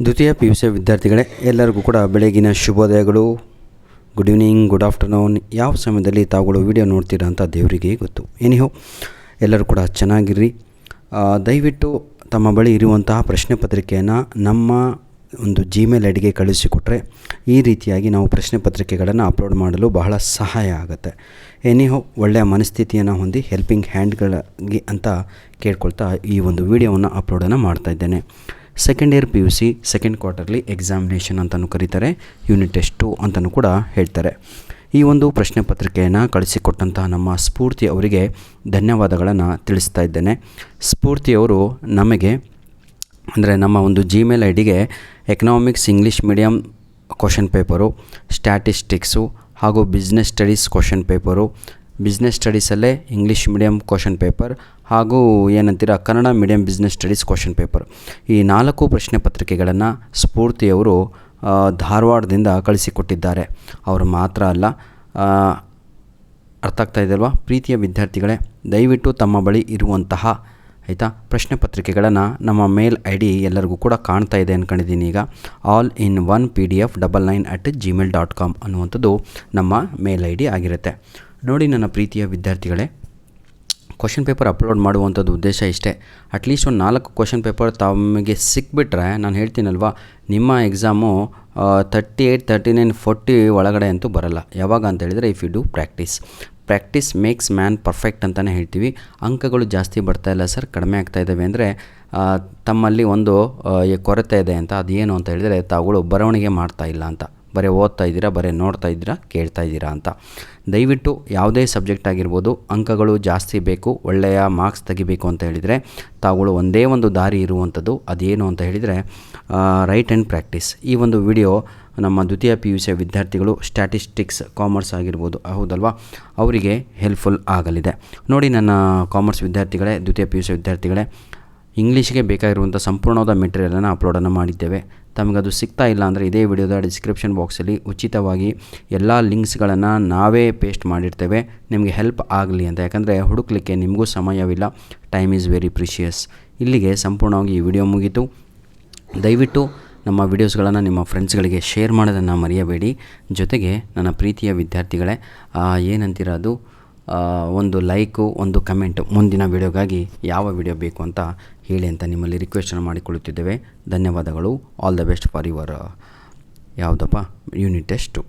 ದ್ವಿತೀಯ PUC ವಿದ್ಯಾರ್ಥಿಗಳೇ, ಎಲ್ಲರಿಗೂ ಕೂಡ ಬೆಳಗಿನ ಶುಭೋದಯಗಳು. Good evening, good afternoon. ಯಾವ ಸಮಯದಲ್ಲಿ ತಾವುಗಳು ವಿಡಿಯೋ ನೋಡ್ತೀರಾ ಅಂತ ದೇವರಿಗೆ ಗೊತ್ತು. ಏನಿಹೋ ಎಲ್ಲರೂ ಕೂಡ ಚೆನ್ನಾಗಿರ್ರಿ. ದಯವಿಟ್ಟು ತಮ್ಮ ಬಳಿ ಇರುವಂತಹ ಪ್ರಶ್ನೆ ಪತ್ರಿಕೆಯನ್ನು ನಮ್ಮ ಒಂದು ಜಿಮೇಲ್ ಐಡಿಗೆ ಕಳಿಸಿಕೊಟ್ರೆ ಈ ರೀತಿಯಾಗಿ ನಾವು ಪ್ರಶ್ನೆ ಪತ್ರಿಕೆಗಳನ್ನು ಅಪ್ಲೋಡ್ ಮಾಡಲು ಬಹಳ ಸಹಾಯ ಆಗುತ್ತೆ. ಏನಿಹೋ ಒಳ್ಳೆಯ ಮನಸ್ಥಿತಿಯನ್ನು ಹೊಂದಿ ಹೆಲ್ಪಿಂಗ್ ಹ್ಯಾಂಡ್ಗಳಿಗೆ ಅಂತ ಕೇಳ್ಕೊಳ್ತಾ ಈ ಒಂದು ವಿಡಿಯೋವನ್ನು ಅಪ್ಲೋಡನ್ನು ಮಾಡ್ತಾಯಿದ್ದೇನೆ. Second year PUC second quarterly examination ಅಂತಲೂ ಕರೀತಾರೆ, ಯೂನಿಟ್ ಟೆಸ್ಟ್ 2 ಅಂತಲೂ ಕೂಡ ಹೇಳ್ತಾರೆ. ಈ ಒಂದು ಪ್ರಶ್ನೆ ಪತ್ರಿಕೆಯನ್ನು ಕಳಿಸಿಕೊಟ್ಟಂತಹ ನಮ್ಮ ಸ್ಫೂರ್ತಿ ಅವರಿಗೆ ಧನ್ಯವಾದಗಳನ್ನು ತಿಳಿಸ್ತಾ ಇದ್ದೇನೆ. ಸ್ಫೂರ್ತಿಯವರು ನಮಗೆ ಅಂದರೆ ನಮ್ಮ ಒಂದು ಜಿಮೇಲ್ ಐಡಿಗೆ economics English medium question paper, statistics ಹಾಗೂ business studies question paper, business ಸ್ಟಡೀಸಲ್ಲೇ ಇಂಗ್ಲೀಷ್ ಮೀಡಿಯಮ್ ಕ್ವಶನ್ ಪೇಪರ್ ಹಾಗೂ ಏನಂತೀರ Kannada medium business studies question paper, ಈ 4 ಪ್ರಶ್ನೆ ಪತ್ರಿಕೆಗಳನ್ನು ಸ್ಫೂರ್ತಿಯವರು ಧಾರವಾಡದಿಂದ ಕಳಿಸಿಕೊಟ್ಟಿದ್ದಾರೆ. ಅವರು ಮಾತ್ರ ಅಲ್ಲ, ಅರ್ಥ ಆಗ್ತಾ ಇದೆಯಲ್ವಾ ಪ್ರೀತಿಯ ವಿದ್ಯಾರ್ಥಿಗಳೇ, ದಯವಿಟ್ಟು ತಮ್ಮ ಬಳಿ ಇರುವಂತಹ ಪ್ರಶ್ನೆ ಪತ್ರಿಕೆಗಳನ್ನು ನಮ್ಮ ಮೇಲ್ ID ಎಲ್ಲರಿಗೂ ಕೂಡ ಕಾಣ್ತಾ ಇದೆ ಅಂದ್ಕೊಂಡಿದ್ದೀನಿ. ಈಗ all in one PDF 99@gmail.com ಅನ್ನುವಂಥದ್ದು ನಮ್ಮ ಮೇಲ್ ID ಆಗಿರುತ್ತೆ. ನೋಡಿ ನನ್ನ ಪ್ರೀತಿಯ ವಿದ್ಯಾರ್ಥಿಗಳೇ, ಕ್ವಶನ್ ಪೇಪರ್ ಅಪ್ಲೋಡ್ ಮಾಡುವಂಥದ್ದು ಉದ್ದೇಶ ಇಷ್ಟೇ. ಅಟ್ಲೀಸ್ಟ್ ಒಂದು 4 ಕ್ವಶನ್ ಪೇಪರ್ ತಮಗೆ ಸಿಕ್ಬಿಟ್ರೆ ನಾನು ಹೇಳ್ತೀನಲ್ವ, ನಿಮ್ಮ ಎಕ್ಸಾಮು 38, 39, 40 ಒಳಗಡೆ ಅಂತೂ ಬರಲ್ಲ. ಯಾವಾಗ ಅಂತ ಹೇಳಿದರೆ if you do practice makes man perfect ಅಂತಲೇ ಹೇಳ್ತೀವಿ. ಅಂಕಗಳು ಜಾಸ್ತಿ ಬರ್ತಾಯಿಲ್ಲ ಸರ್, ಕಡಿಮೆ ಆಗ್ತಾ ಇದ್ದಾವೆ ಅಂದರೆ ತಮ್ಮಲ್ಲಿ ಒಂದು ಕೊರತೆ ಇದೆ ಅಂತ. ಅದೇನು ಅಂತ ಹೇಳಿದರೆ ತಾವುಗಳು ಬರವಣಿಗೆ ಮಾಡ್ತಾ ಇಲ್ಲ ಅಂತ, ಬರೀ ಓದ್ತಾ ಇದ್ದೀರಾ, ಬರೀ ನೋಡ್ತಾ ಇದ್ದೀರಾ, ಕೇಳ್ತಾ ಇದ್ದೀರಾ ಅಂತ. ದಯವಿಟ್ಟು ಯಾವುದೇ ಸಬ್ಜೆಕ್ಟ್ ಆಗಿರ್ಬೋದು, ಅಂಕಗಳು ಜಾಸ್ತಿ ಬೇಕು, ಒಳ್ಳೆಯ ಮಾರ್ಕ್ಸ್ ತೆಗಿಬೇಕು ಅಂತ ಹೇಳಿದರೆ ತಾವುಗಳು ಒಂದೇ ಒಂದು ದಾರಿ ಇರುವಂಥದ್ದು. ಅದೇನು ಅಂತ ಹೇಳಿದರೆ ರೈಟ್ ಆ್ಯಂಡ್ ಪ್ರಾಕ್ಟೀಸ್. ಈ ಒಂದು ವಿಡಿಯೋ ನಮ್ಮ ದ್ವಿತೀಯ PUC ವಿದ್ಯಾರ್ಥಿಗಳು ಸ್ಟ್ಯಾಟಿಸ್ಟಿಕ್ಸ್ ಕಾಮರ್ಸ್ ಆಗಿರ್ಬೋದು, ಹೌದಲ್ವಾ, ಅವರಿಗೆ ಹೆಲ್ಪ್ಫುಲ್ ಆಗಲಿದೆ. ನೋಡಿ ನನ್ನ ಕಾಮರ್ಸ್ ವಿದ್ಯಾರ್ಥಿಗಳೇ, ದ್ವಿತೀಯ PUC ವಿದ್ಯಾರ್ಥಿಗಳೇ, ಇಂಗ್ಲೀಷ್ಗೆ ಬೇಕಾಗಿರುವಂಥ ಸಂಪೂರ್ಣವಾದ ಮೆಟೀರಿಯಲನ್ನು ಅಪ್ಲೋಡನ್ನು ಮಾಡಿದ್ದೇವೆ. ತಮಗದು ಸಿಗ್ತಾ ಇಲ್ಲ ಅಂದರೆ ಇದೇ ವಿಡಿಯೋದ ಡಿಸ್ಕ್ರಿಪ್ಷನ್ ಬಾಕ್ಸಲ್ಲಿ ಉಚಿತವಾಗಿ ಎಲ್ಲ ಲಿಂಕ್ಸ್ಗಳನ್ನು ನಾವೇ ಪೇಸ್ಟ್ ಮಾಡಿರ್ತೇವೆ, ನಿಮಗೆ ಹೆಲ್ಪ್ ಆಗಲಿ ಅಂತ. ಯಾಕಂದರೆ ಹುಡುಕ್ಲಿಕ್ಕೆ ನಿಮಗೂ ಸಮಯವಿಲ್ಲ, ಟೈಮ್ ಈಸ್ ವೆರಿ ಪ್ರಿಷಿಯಸ್. ಇಲ್ಲಿಗೆ ಸಂಪೂರ್ಣವಾಗಿ ಈ ವಿಡಿಯೋ ಮುಗೀತು. ದಯವಿಟ್ಟು ನಮ್ಮ ವಿಡಿಯೋಸ್ಗಳನ್ನು ನಿಮ್ಮ ಫ್ರೆಂಡ್ಸ್ಗಳಿಗೆ ಶೇರ್ ಮಾಡೋದನ್ನು ಮರೆಯಬೇಡಿ. ಜೊತೆಗೆ ನನ್ನ ಪ್ರೀತಿಯ ವಿದ್ಯಾರ್ಥಿಗಳೇ, ಏನಂತೀರ ಒಂದು ಲೈಕು, ಒಂದು ಕಮೆಂಟು, ಮುಂದಿನ ವಿಡಿಯೋಗಾಗಿ ಯಾವ ವಿಡಿಯೋ ಬೇಕು ಅಂತ ಹೇಳಿ ಅಂತ ನಿಮ್ಮಲ್ಲಿ ರಿಕ್ವೆಸ್ಟನ್ನು ಮಾಡಿಕೊಳ್ಳುತ್ತಿದ್ದೇವೆ. ಧನ್ಯವಾದಗಳು. All the best for your unit test 2.